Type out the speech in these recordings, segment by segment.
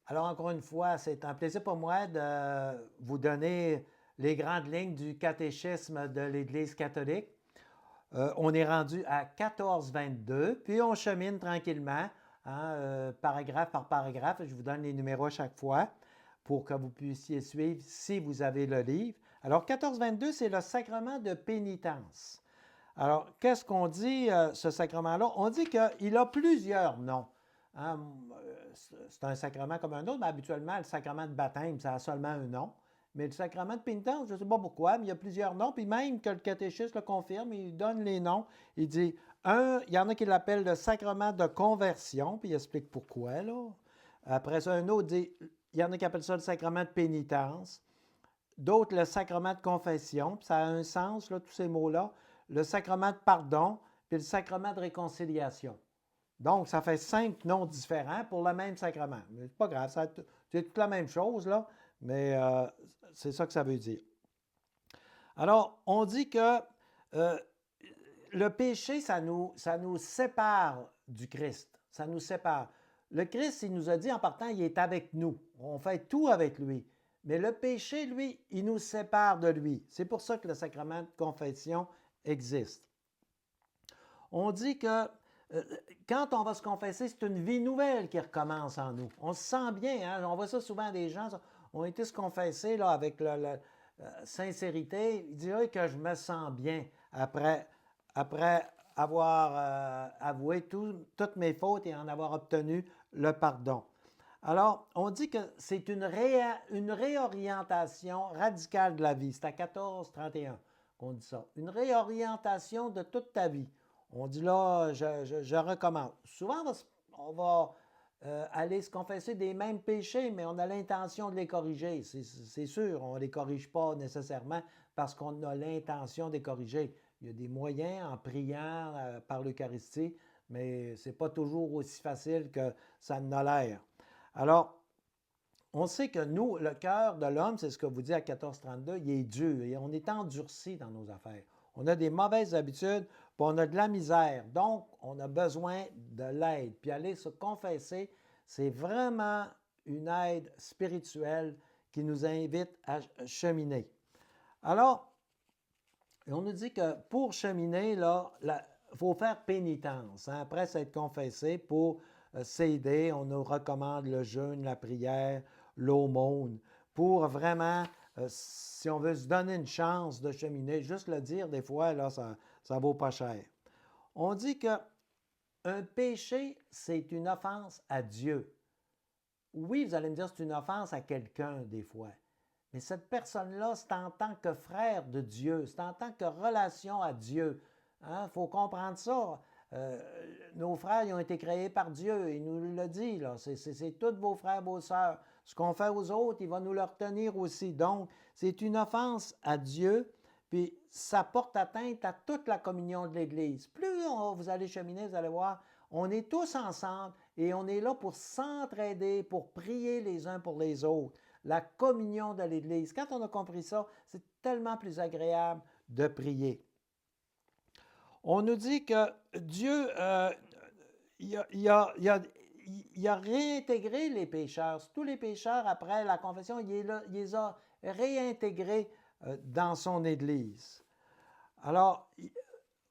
Alors, encore une fois, c'est un plaisir pour moi de vous donner les grandes lignes du catéchisme de l'Église catholique. On est rendu à 1422, puis on chemine tranquillement, hein, paragraphe par paragraphe. Je vous donne les numéros à chaque fois pour que vous puissiez suivre si vous avez le livre. Alors, 1422, c'est le sacrement de pénitence. Alors, qu'est-ce qu'on dit, ce sacrement-là? On dit qu'il a plusieurs noms. Hein, c'est un sacrement comme un autre, mais habituellement, le sacrement de baptême, ça a seulement un nom. Mais le sacrement de pénitence, je ne sais pas pourquoi, mais il y a plusieurs noms. Puis même que le catéchisme le confirme, il donne les noms. Il dit, il y en a qui l'appellent le sacrement de conversion, puis il explique pourquoi, là. Après ça, un autre dit, il y en a qui appellent ça le sacrement de pénitence. D'autres, le sacrement de confession, puis ça a un sens, là, tous ces mots-là. Le sacrement de pardon, puis le sacrement de réconciliation. Donc, ça fait 5 noms différents pour le même sacrement. Mais c'est pas grave, c'est toute la même chose, là, mais c'est ça que ça veut dire. Alors, on dit que euh, le péché, ça nous sépare du Christ. Ça nous sépare. Le Christ, il nous a dit en partant, il est avec nous. On fait tout avec lui. Mais le péché, lui, il nous sépare de lui. C'est pour ça que le sacrement de confession existe. On dit que quand on va se confesser, c'est une vie nouvelle qui recommence en nous. On se sent bien. Hein? On voit ça souvent des gens ont été se confesser là, avec la sincérité. Ils disent que je me sens bien après avoir avoué toutes mes fautes et en avoir obtenu le pardon. Alors, on dit que c'est une réorientation radicale de la vie. C'est à 1431 qu'on dit ça. Une réorientation de toute ta vie. On dit là, je recommence. Souvent, on va aller se confesser des mêmes péchés, mais on a l'intention de les corriger. C'est sûr, on ne les corrige pas nécessairement parce qu'on a l'intention de les corriger. Il y a des moyens en priant par l'Eucharistie, mais ce n'est pas toujours aussi facile que ça en a l'air. Alors, on sait que nous, le cœur de l'homme, c'est ce que vous dit à 1432, il est dur et on est endurci dans nos affaires. On a des mauvaises habitudes, puis on a de la misère. Donc, on a besoin de l'aide. Puis aller se confesser, c'est vraiment une aide spirituelle qui nous invite à cheminer. Alors, on nous dit que pour cheminer, là, il faut faire pénitence. Hein, après s'être confessé, pour s'aider, on nous recommande le jeûne, la prière, l'aumône, pour vraiment, si on veut se donner une chance de cheminer, juste le dire, des fois, là, ça ne vaut pas cher. On dit que un péché, c'est une offense à Dieu. Oui, vous allez me dire, c'est une offense à quelqu'un, des fois. Mais cette personne-là, c'est en tant que frère de Dieu, c'est en tant que relation à Dieu. Il faut comprendre ça. Nos frères, ils ont été créés par Dieu. Il nous l'a dit, là. C'est tous vos frères, vos sœurs. Ce qu'on fait aux autres, il va nous le retenir aussi. Donc, c'est une offense à Dieu, puis ça porte atteinte à toute la communion de l'Église. Plus vous allez cheminer, vous allez voir, on est tous ensemble et on est là pour s'entraider, pour prier les uns pour les autres. La communion de l'Église. Quand on a compris ça, c'est tellement plus agréable de prier. On nous dit que Dieu, il a réintégré les pécheurs. Tous les pécheurs, après la confession, il les a réintégrés dans son Église. Alors,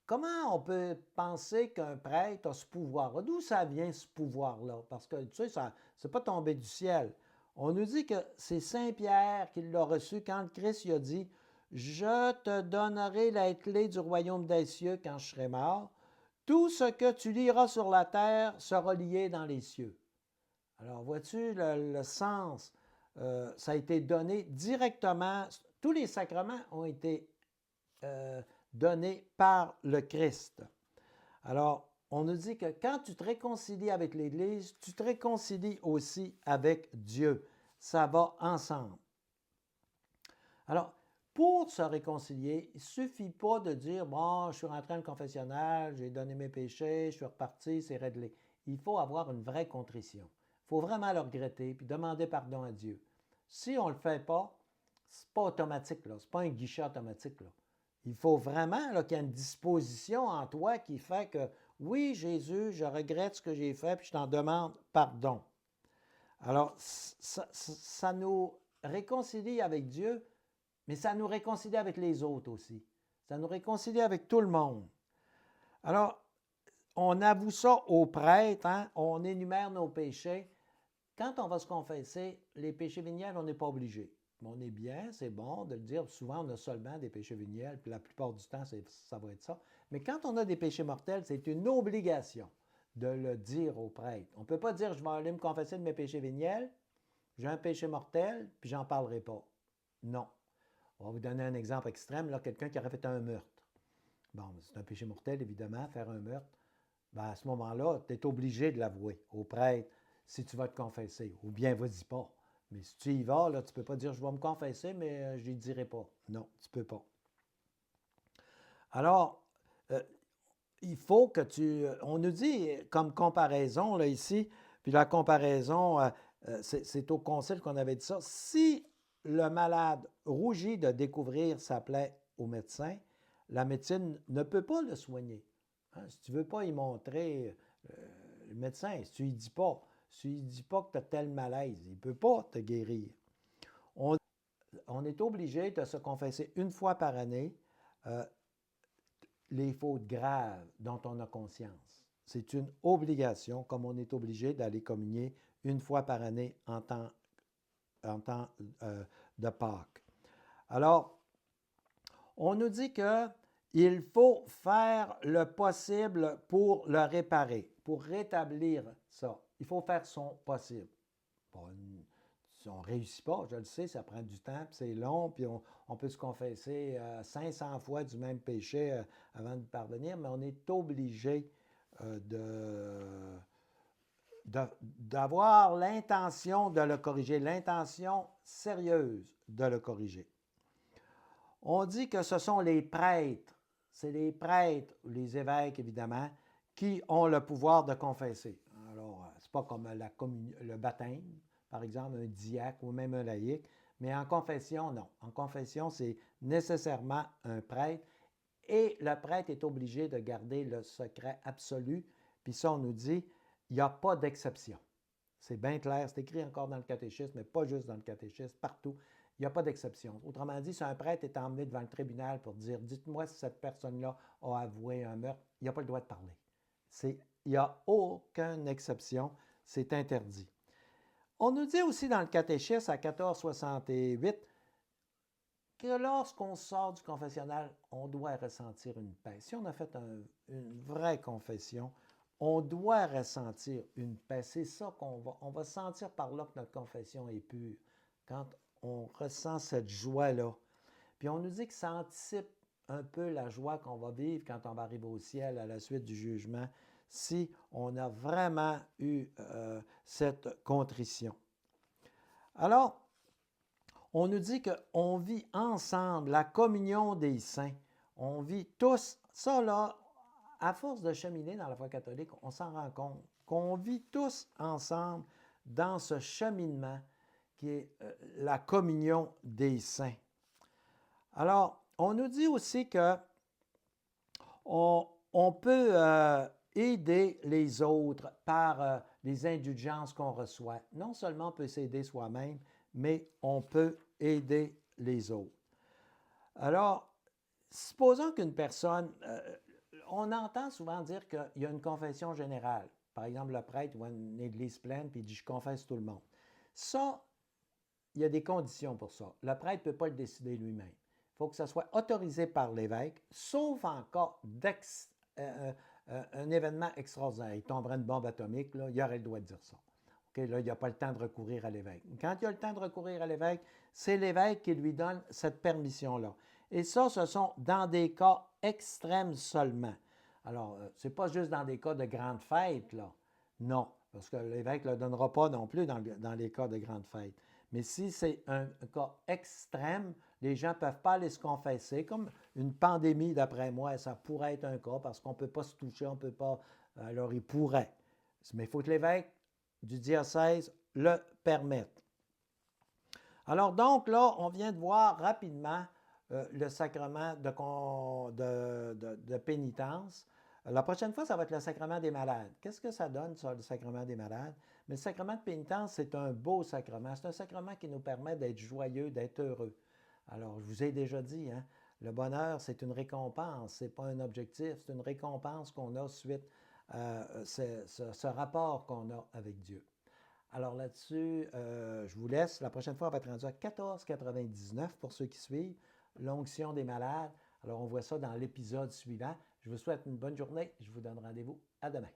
comment on peut penser qu'un prêtre a ce pouvoir? D'où ça vient ce pouvoir-là? Parce que, tu sais, ça n'est pas tombé du ciel. On nous dit que c'est Saint Pierre qui l'a reçu quand le Christ lui a dit « Je te donnerai la clé du royaume des cieux quand je serai mort. Tout ce que tu liras sur la terre sera lié dans les cieux. » Alors, vois-tu le sens? Ça a été donné directement. Tous les sacrements ont été donnés par le Christ. Alors, on nous dit que quand tu te réconcilies avec l'Église, tu te réconcilies aussi avec Dieu. Ça va ensemble. Alors, pour se réconcilier, il ne suffit pas de dire « Bon, je suis rentré dans le confessionnal, j'ai donné mes péchés, je suis reparti, c'est réglé. » Il faut avoir une vraie contrition. Il faut vraiment le regretter puis demander pardon à Dieu. Si on ne le fait pas, ce n'est pas automatique, ce n'est pas un guichet automatique. Là. Il faut vraiment qu'il y ait une disposition en toi qui fait que, oui, Jésus, je regrette ce que j'ai fait, puis je t'en demande pardon. Alors, ça nous réconcilie avec Dieu, mais ça nous réconcilie avec les autres aussi. Ça nous réconcilie avec tout le monde. Alors, on avoue ça au prêtre, hein? On énumère nos péchés. Quand on va se confesser, les péchés véniels, on n'est pas obligé. Mais on est bien, c'est bon de le dire. Souvent, on a seulement des péchés véniels, puis la plupart du temps, ça va être ça. Mais quand on a des péchés mortels, c'est une obligation de le dire au prêtre. On ne peut pas dire, je vais aller me confesser de mes péchés véniels, j'ai un péché mortel, puis j'en parlerai pas. Non. On va vous donner un exemple extrême, là, quelqu'un qui aurait fait un meurtre. Bon, c'est un péché mortel, évidemment, faire un meurtre. Ben, à ce moment-là, tu es obligé de l'avouer au prêtre si tu vas te confesser. Ou bien, vas-y pas. Mais si tu y vas, là, tu ne peux pas dire je vais me confesser, mais je n'y dirai pas. Non, tu ne peux pas. Alors, il faut que tu. On nous dit comme comparaison, là, ici, puis la comparaison, c'est au concile qu'on avait dit ça. Si le malade rougit de découvrir sa plaie au médecin, la médecine ne peut pas le soigner. Hein, si tu ne veux pas y montrer le médecin, si tu ne lui dis pas, que tu as tel malaise, il ne peut pas te guérir. On est obligé de se confesser une fois par année les fautes graves dont on a conscience. C'est une obligation, comme on est obligé d'aller communier une fois par année en temps de Pâques. Alors, on nous dit qu'il faut faire le possible pour le réparer, pour rétablir ça. Il faut faire son possible. Bon, si on ne réussit pas, je le sais, ça prend du temps, puis c'est long, puis on peut se confesser 500 fois du même péché avant de parvenir, mais on est obligé d'avoir l'intention de le corriger, l'intention sérieuse de le corriger. On dit que ce sont les prêtres, c'est les prêtres, les évêques évidemment, qui ont le pouvoir de confesser. Alors, c'est pas comme le baptême, par exemple, un diacre ou même un laïc, mais en confession, non. En confession, c'est nécessairement un prêtre et le prêtre est obligé de garder le secret absolu. Puis ça, on nous dit, il n'y a pas d'exception. C'est bien clair, c'est écrit encore dans le catéchisme, mais pas juste dans le catéchisme, partout. Il n'y a pas d'exception. Autrement dit, si un prêtre est emmené devant le tribunal pour dire « Dites-moi si cette personne-là a avoué un meurtre », il n'a pas le droit de parler. Il n'y a aucune exception, c'est interdit. On nous dit aussi dans le catéchisme à 1468 que lorsqu'on sort du confessionnal, on doit ressentir une paix. Si on a fait une vraie confession, on doit ressentir une paix. C'est ça on va sentir par là que notre confession est pure. Quand on ressent cette joie-là. Puis on nous dit que ça anticipe un peu la joie qu'on va vivre quand on va arriver au ciel à la suite du jugement, si on a vraiment eu cette contrition. Alors, on nous dit qu'on vit ensemble la communion des saints. On vit tous, ça là, à force de cheminer dans la foi catholique, on s'en rend compte qu'on vit tous ensemble dans ce cheminement qui est la communion des saints. Alors, on nous dit aussi que on peut aider les autres par les indulgences qu'on reçoit. Non seulement on peut s'aider soi-même, mais on peut aider les autres. Alors, supposons qu'une personne, on entend souvent dire qu'il y a une confession générale. Par exemple, le prêtre voit une église pleine puis il dit « je confesse tout le monde ». Ça, il y a des conditions pour ça. Le prêtre ne peut pas le décider lui-même. Il faut que ça soit autorisé par l'évêque, sauf en cas d'un événement extraordinaire. Il tomberait une bombe atomique, là, il aurait le droit de dire ça. Okay, là, il n'y a pas le temps de recourir à l'évêque. Quand il y a le temps de recourir à l'évêque, c'est l'évêque qui lui donne cette permission-là. Et ça, ce sont dans des cas extrêmes seulement. Alors, ce n'est pas juste dans des cas de grandes fêtes, là. Non, parce que l'évêque ne le donnera pas non plus dans les cas de grandes fêtes. Mais si c'est un cas extrême, les gens ne peuvent pas aller se confesser. Comme une pandémie, d'après moi, ça pourrait être un cas parce qu'on ne peut pas se toucher, on ne peut pas. Alors, il pourrait. Mais il faut que l'évêque du diocèse le permette. Alors, donc, là, on vient de voir rapidement le sacrement de pénitence. La prochaine fois, ça va être le sacrement des malades. Qu'est-ce que ça donne, ça, le sacrement des malades? Mais le sacrement de pénitence, c'est un beau sacrement. C'est un sacrement qui nous permet d'être joyeux, d'être heureux. Alors, je vous ai déjà dit, hein, le bonheur, c'est une récompense, ce n'est pas un objectif, c'est une récompense qu'on a suite à ce rapport qu'on a avec Dieu. Alors là-dessus, je vous laisse. La prochaine fois, on va être rendu à 14,99 pour ceux qui suivent, l'onction des malades. Alors, on voit ça dans l'épisode suivant. Je vous souhaite une bonne journée. Je vous donne rendez-vous à demain.